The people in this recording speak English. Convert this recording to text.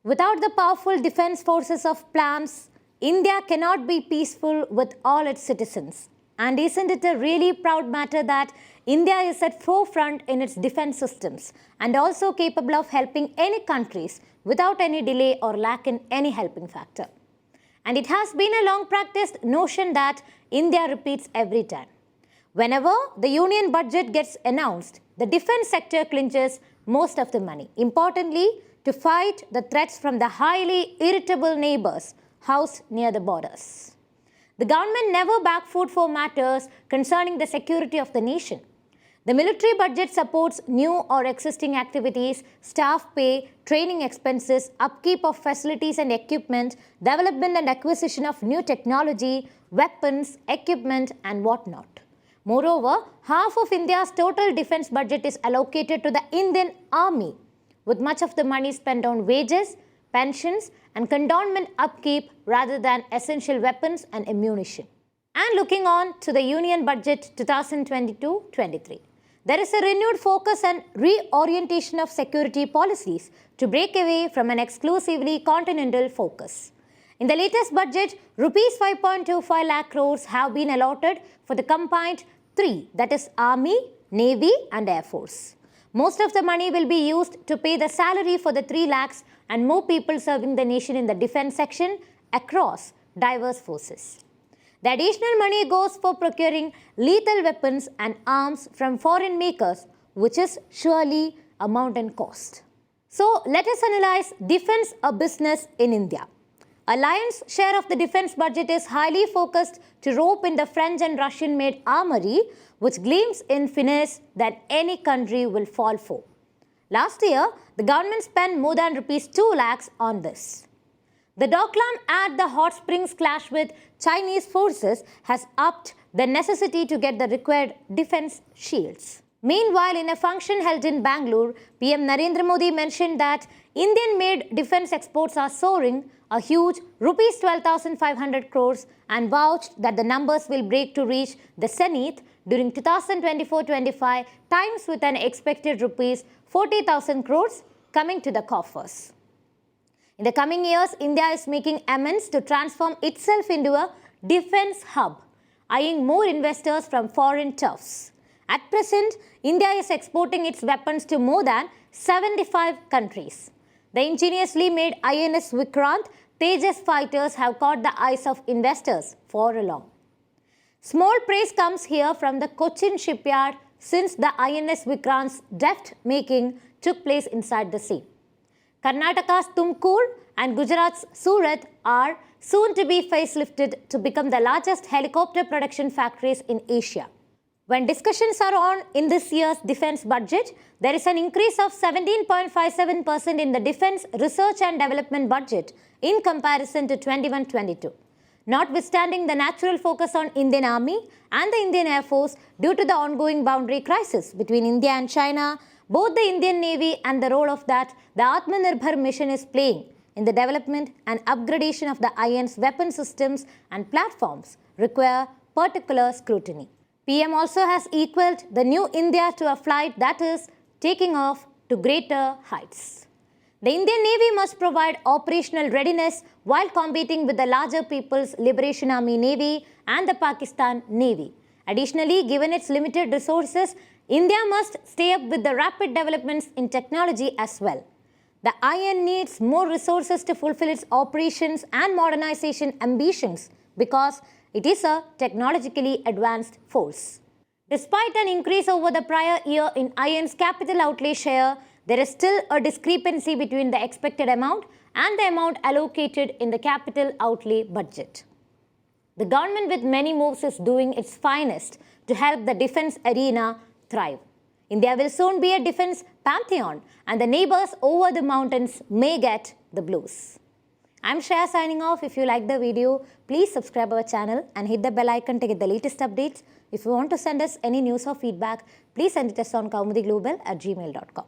Without the powerful defense forces of plans, India cannot be peaceful with all its citizens. And isn't it a really proud matter that India is at forefront in its defense systems and also capable of helping any countries without any delay or lack in any helping factor. And it has been a long practiced notion that India repeats every time. Whenever the union budget gets announced, the defense sector clinches most of the money. Importantly, to fight the threats from the highly irritable neighbors housed near the borders. The government never backfoot for matters concerning the security of the nation. The military budget supports new or existing activities, staff pay, training expenses, upkeep of facilities and equipment, development and acquisition of new technology, weapons, equipment and whatnot. Moreover, half of India's total defense budget is allocated to the Indian Army, with much of the money spent on wages, pensions and cantonment upkeep rather than essential weapons and ammunition. And looking on to the Union Budget 2022-23, there is a renewed focus and reorientation of security policies to break away from an exclusively continental focus. In the latest budget, rupees 5.25 lakh crores have been allotted for the combined three, that is Army, Navy and Air Force. Most of the money will be used to pay the salary for the 3 lakhs and more people serving the nation in the defense section across diverse forces. The additional money goes for procuring lethal weapons and arms from foreign makers, which is surely a mountain cost. So let us analyze defense a business in India. A lion's share of the defense budget is highly focused to rope in the French and Russian-made armory, which gleams in finesse that any country will fall for. Last year, the government spent more than rupees 2 lakhs on this. The Doklam at the Hotsprings clash with Chinese forces has upped the necessity to get the required defense shields. Meanwhile, in a function held in Bangalore, PM Narendra Modi mentioned that Indian-made defense exports are soaring a huge rupees 12,500 crores and vouched that the numbers will break to reach the zenith during 2024-25 times with an expected rupees 40,000 crores coming to the coffers. In the coming years, India is making amends to transform itself into a defense hub, eyeing more investors from foreign turfs. At present, India is exporting its weapons to more than 75 countries. The ingeniously made INS Vikrant, Thejas Fighters have caught the eyes of investors for a long. Small praise comes here from the Cochin shipyard since the INS Vikrant's deft making took place inside the sea. Karnataka's Tumkur and Gujarat's Surat are soon to be facelifted to become the largest helicopter production factories in Asia. When discussions are on in this year's defense budget, there is an increase of 17.57% in the defense research and development budget in comparison to 21-22. Notwithstanding the natural focus on Indian Army and the Indian Air Force due to the ongoing boundary crisis between India and China, both the Indian Navy and the role of that the Atmanirbhar mission is playing in the development and upgradation of the INS weapon systems and platforms require particular scrutiny. PM also has equaled the new India to a flight that is taking off to greater heights. The Indian Navy must provide operational readiness while competing with the larger People's Liberation Army Navy and the Pakistan Navy. Additionally, given its limited resources, India must stay up with the rapid developments in technology as well. The IN needs more resources to fulfill its operations and modernization ambitions because it is a technologically advanced force. Despite an increase over the prior year in IN's capital outlay share, there is still a discrepancy between the expected amount and the amount allocated in the capital outlay budget. The government with many moves is doing its finest to help the defense arena thrive. India will soon be a defense pantheon and the neighbors over the mountains may get the blues. I'm Shreya signing off. If you like the video, please subscribe our channel and hit the bell icon to get the latest updates. If you want to send us any news or feedback, please send it us on kaumudiglobal@gmail.com.